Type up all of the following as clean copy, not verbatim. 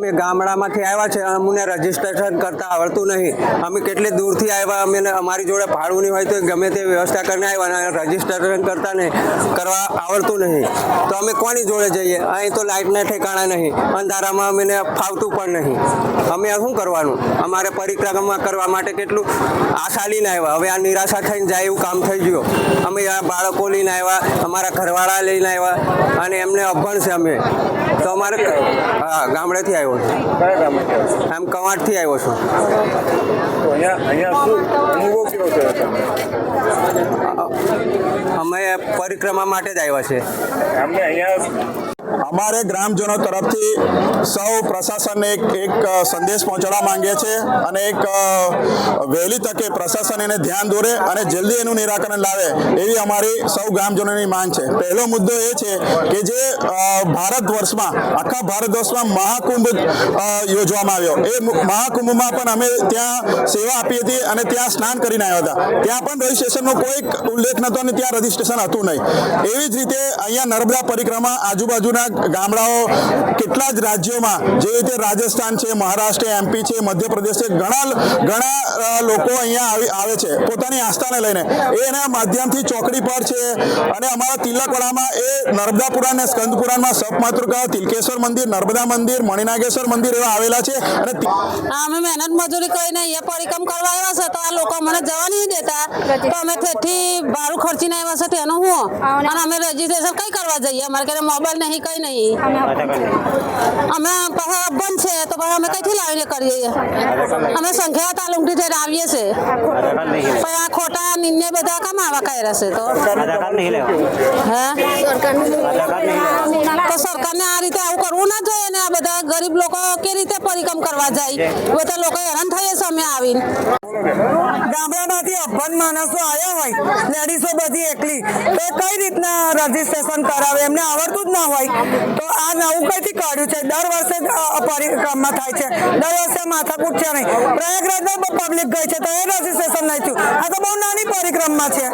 અમે ગામડામાંથી આવ્યા છે, અમને રજીસ્ટ્રેશન કરતા આવડતું નહીં. અમે કેટલી દૂરથી આવ્યા, અમે અમારી જોડે ભાડું નહીં હોય તો ગમે તે વ્યવસ્થા કરીને આવ્યા અને રજીસ્ટ્રેશન કરતા નહીં કરવા આવડતું નહીં. તો અમે કોની જોડે જઈએ? અહીં તો લાઇટના ઠેકાણા નહીં, અંધારામાં અમને ફાવતું પણ નહીં. અમે શું કરવાનું? અમારે પરિક્રમા કરવા માટે કેટલું આશા લઈને આવ્યા, હવે આ નિરાશા થઈને જાય એવું કામ થઈ ગયું. અમે આ બાળકો લઈને આવ્યા, અમારા ઘરવાળા લઈને આવ્યા અને એમને અભણ છે. અમે તો અમારે હા ગામડેથી આવ્યો છું, આમ કવાંટથી આવ્યો છું. અમે પરિક્રમા માટે જ આવ્યા છે. અમારે ગ્રામજનો તરફથી સૌ પ્રશાસનને એક સંદેશ પહોંચાડવા માંગીએ છીએ અને એક વહેલી તકે પ્રશાસન એને ધ્યાન દોરે અને જલ્દી એનું નિરાકરણ લાવે એવી અમારી સૌ ગ્રામજનોની માંગ છે. પહેલો મુદ્દો એ છે કે જે ભારત વર્ષમાં આખા ભારત વર્ષમાં મહાકુંભ યોજવામાં આવ્યો, એ મહાકુંભમાં પણ અમે ત્યાં સેવા આપી હતી અને ત્યાં સ્નાન કરીને આવ્યા હતા. ત્યાં પણ રજીસ્ટ્રેશનનો કોઈ ઉલ્લેખ નહોતો અને ત્યાં રજીસ્ટ્રેશન હતું નહીં. એવી જ રીતે અહીંયા નર્મદા પરિક્રમા આજુબાજુના ગામડાઓ કેટલા જ રાજ્યોમાં જેવી રીતે રાજસ્થાન છે, મહારાષ્ટ્ર, MP છે, મધ્યપ્રદેશ છે, ઘણા લોકો અહીંયા આવે છે પોતાની આસ્થાને લઈને. એના માધ્યમથી ચોકડી પર છે અને અમારા તિલકવાડામાં એ નર્મદાપુરા અને સ્કંદપુરાણમાં સપમાતૃકા, તિલકેશ્વર મંદિર, નર્મદા મંદિર, મણિનાગેશ્વર મંદિર એવા આવેલા છે. અને અમે મહેનત મજૂરી કરીને અહીંયા પરિક્રમ કરવા આવ્યા છે, તો આ લોકો મને જવા નહીં દેતા, તો અમે તેથી ભાડું ખર્ચીને આવ્યા છે તેનું હું, અને અમે રજીસ્ટ્રેશન કઈ કરવા જઈએ? અમારે ઘરે મોબાઈલ નહીં, કઈ નહીં. અમે પાછા બંધ છે તો પછી અમે કઈથી લાવીને કરીએ? અમે સંખ્યા તાલુમથી જઈને આવીએ છીએ, પણ આ ખોટા નિર્ણય બધા કામ આવા કર્યા છે. તો સરકારને આ રીતે આવું કરવું ના જોઈએ ને. આ બધા ગરીબ લોકો કે રીતે પરિક્રમ કરવા જાય? બધા લોકો હેરાન થઈએ છે. અમે આવીને ગામડામાંથી અભણ માણસો આવ્યા હોય, લેડીઝો બધી એકલી, તો કઈ રીતના રજીસ્ટ્રેશન કરાવે? એમને આવડતું જ ના હોય. તો આ નવું કઈથી કાઢ્યું છે? દર વર્ષે પરિક્રમા થાય છે, દર વર્ષે માથાકૂટ છે નહીં. પ્રયાગરાજમાં પબ્લિક ગઈ છે તો એ રજીસ્ટ્રેશન નહીં થયું. આ તો બહુ નાની પરિક્રમા છે.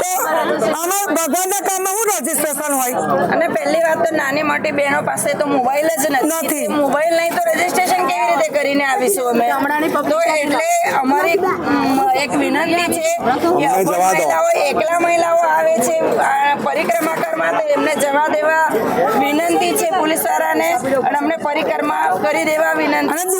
તો આમાં ભગવાનના કામમાં શું રજીસ્ટ્રેશન હોય? અને પહેલી વાત તો નાની મોટી બહેનો પાસે તો મોબાઈલ જ નથી. મોબાઈલ નહીં તો રજીસ્ટ્રેશન કેવી રીતે કરીને આવીશું અમે? તો એટલે અમારી એક વિનંતી છે કે મહિલાઓ, એકલા મહિલાઓ આવે છે પરિક્રમા કરવા, તો એમને જવા દેવા વિનંતી છે પોલીસ વાળાને, અને અમને પરિક્રમા કરી દેવા વિનંતી.